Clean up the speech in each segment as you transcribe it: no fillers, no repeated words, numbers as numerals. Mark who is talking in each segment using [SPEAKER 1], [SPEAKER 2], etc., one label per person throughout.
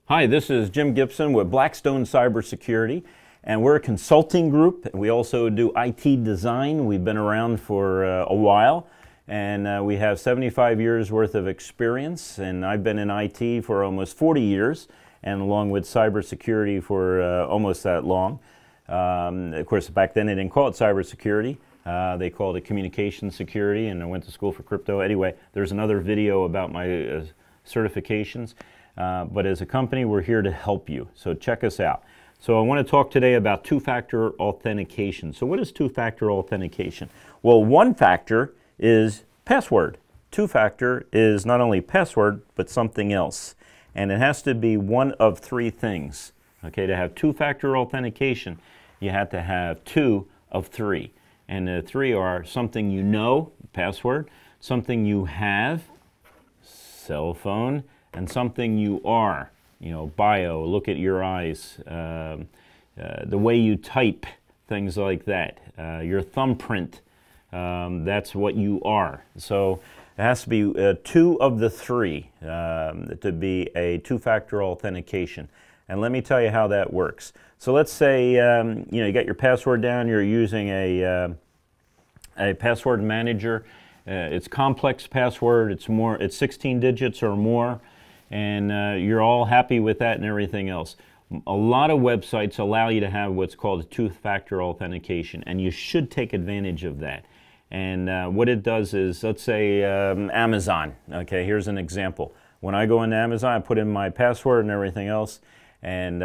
[SPEAKER 1] Hi, this is Jim Gibson with Blackstone Cybersecurity, and we're a consulting group. We also do IT design. We've been around for a while, and we have 75 years worth of experience, and I've been in IT for almost 40 years, and along with cybersecurity for almost that long. Of course, back then they didn't call it cybersecurity. They called it communication security, and I went to school for crypto. Anyway, there's another video about my certifications. But as a company, we're here to help you. So check us out. So I want to talk today about two-factor authentication. So what is two-factor authentication? Well, one factor is password. Two-factor is not only password, but something else. And it has to be one of three things. Okay, to have two-factor authentication, you have to have two of three. And the three are something you know, password, something you have, cell phone, and something you are, bio, look at your eyes, the way you type, things like that, your thumbprint, that's what you are. So it has to be two of the three to be a two-factor authentication. And let me tell you how that works. So let's say you got your password down, you're using a password manager. It's complex password, it's 16 digits or more. And you're all happy with that and everything else. A lot of websites allow you to have what's called a two-factor authentication, and you should take advantage of that. And what it does is, let's say Amazon. Okay, here's an example. When I go into Amazon, I put in my password and everything else, and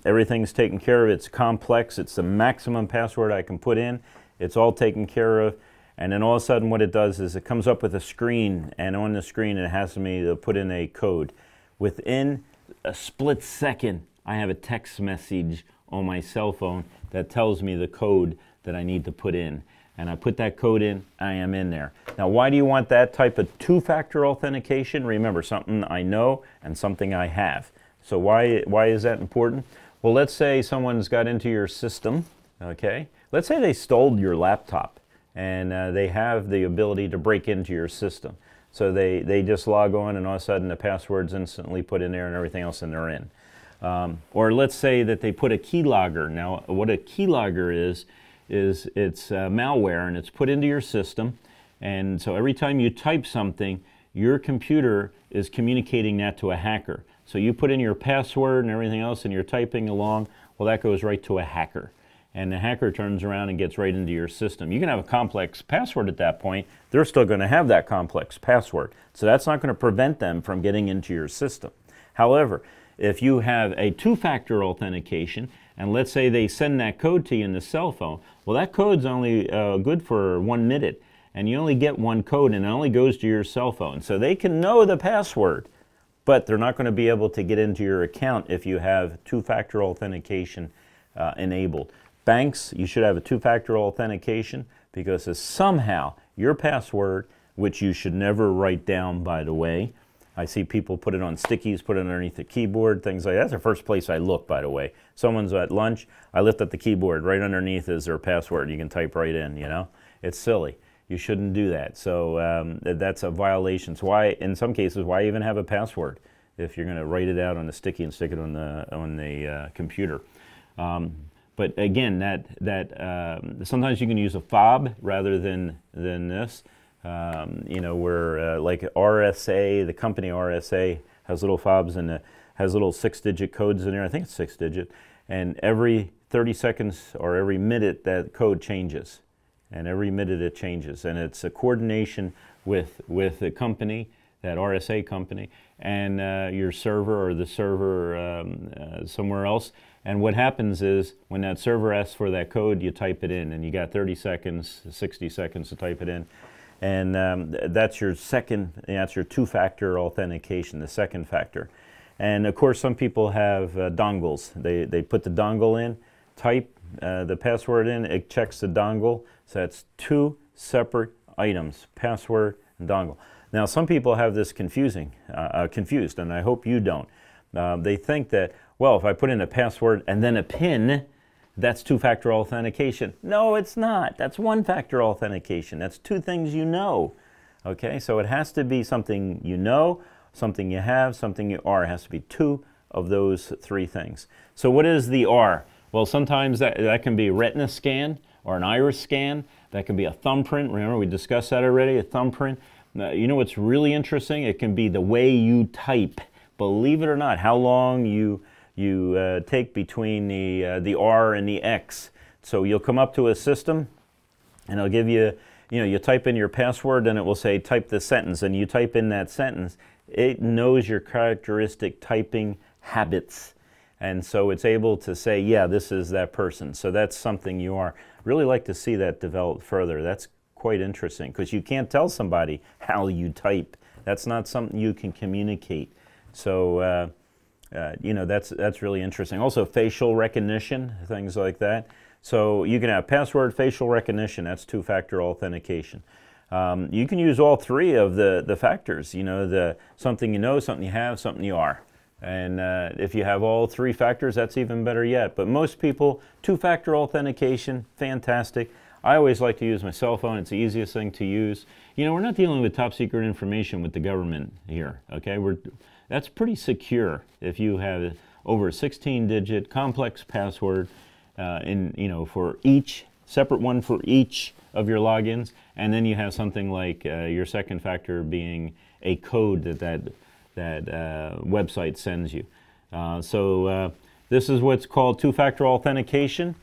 [SPEAKER 1] everything's taken care of. It's complex. It's the maximum password I can put in. It's all taken care of. And then all of a sudden what it does is it comes up with a screen, and on the screen it has me to put in a code. Within a split second, I have a text message on my cell phone that tells me the code that I need to put in. And I put that code in, I am in there. Now, why do you want that type of two-factor authentication? Remember, something I know and something I have. So why is that important? Well, let's say someone's got into your system, okay? Let's say they stole your laptop. And they have the ability to break into your system. So they just log on, and all of a sudden the password's instantly put in there and everything else, and they're in. Or let's say that they put a keylogger. Now, what a keylogger is it's malware, and it's put into your system. And so every time you type something, your computer is communicating that to a hacker. So you put in your password and everything else, and you're typing along, well, that goes right to a hacker. And the hacker turns around and gets right into your system. You can have a complex password at that point. They're still going to have that complex password. So that's not going to prevent them from getting into your system. However, if you have a two-factor authentication, and let's say they send that code to you in the cell phone, well, that code's only good for 1 minute. And you only get one code, and it only goes to your cell phone. So they can know the password, but they're not going to be able to get into your account if you have two-factor authentication enabled. Banks, you should have a two-factor authentication, because if somehow your password, which you should never write down, by the way. I see people put it on stickies, put it underneath the keyboard, things like that. That's the first place I look, by the way. Someone's at lunch, I lift up the keyboard, right underneath is their password. You can type right in, It's silly. You shouldn't do that. So that's a violation. So why, in some cases, why even have a password if you're going to write it out on a sticky and stick it on the computer? But again, sometimes you can use a fob rather than this. Where like RSA, the company RSA has little fobs and has little 6-digit codes in there. I think it's 6-digit. And every 30 seconds or every minute that code changes. And every minute it changes. And it's a coordination with the company, that RSA company, and your server or the server somewhere else. And what happens is when that server asks for that code, you type it in, and you got 30 seconds, 60 seconds to type it in. And that's your two-factor authentication, the second factor. And of course, some people have dongles. They put the dongle in, type the password in, it checks the dongle. So that's two separate items, password and dongle. Now, some people have this confused, and I hope you don't. They think that, well, if I put in a password and then a PIN, that's two-factor authentication. No, it's not. That's one-factor authentication. That's two things you know. Okay, so it has to be something you know, something you have, something you are. It has to be two of those three things. So what is the R? Well, sometimes that can be a retina scan or an iris scan. That can be a thumbprint. Remember, we discussed that already, a thumbprint. You know what's really interesting? It can be the way you type. Believe it or not, how long you take between the R and the X. So you'll come up to a system and it'll give you, you type in your password and it will say type this sentence, and you type in that sentence. It knows your characteristic typing habits. And so it's able to say, yeah, this is that person. So that's something you are. Really like to see that develop further. That's quite interesting because you can't tell somebody how you type. That's not something you can communicate. So, that's really interesting. Also, facial recognition, things like that. So you can have password, facial recognition. That's two-factor authentication. You can use all three of the factors. Something you know, something you have, something you are. And if you have all three factors, that's even better yet. But most people, two-factor authentication, fantastic. I always like to use my cell phone. It's the easiest thing to use. We're not dealing with top secret information with the government here, okay? That's pretty secure if you have over a 16-digit complex password for each, separate one for each of your logins, and then you have something like your second factor being a code that website sends you. This is what's called two-factor authentication.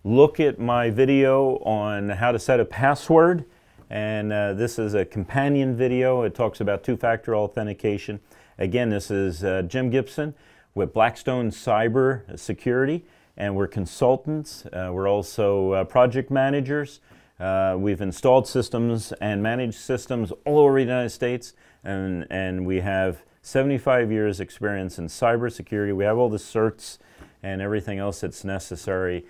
[SPEAKER 1] Look at my video on how to set a password, and this is a companion video. It talks about two-factor authentication. Again, this is Jim Gibson with Blackstone Cyber Security, and we're consultants. We're also project managers. We've installed systems and managed systems all over the United States, and we have 75 years experience in cybersecurity. We have all the certs and everything else that's necessary.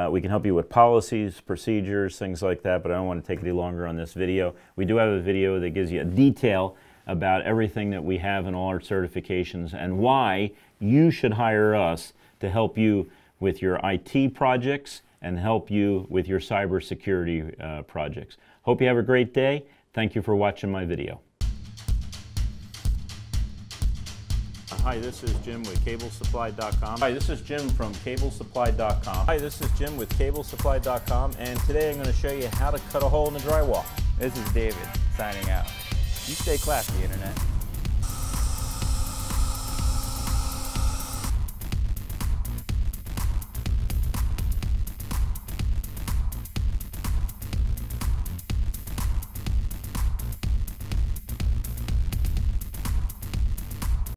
[SPEAKER 1] We can help you with policies, procedures, things like that, but I don't want to take any longer on this video. We do have a video that gives you a detail about everything that we have in all our certifications and why you should hire us to help you with your IT projects and help you with your cybersecurity projects. Hope you have a great day. Thank you for watching my video. Hi, this is Jim with CableSupply.com. Hi, this is Jim from CableSupply.com. Hi, this is Jim with CableSupply.com, and today I'm going to show you how to cut a hole in the drywall.
[SPEAKER 2] This is David signing out. You stay classy, Internet.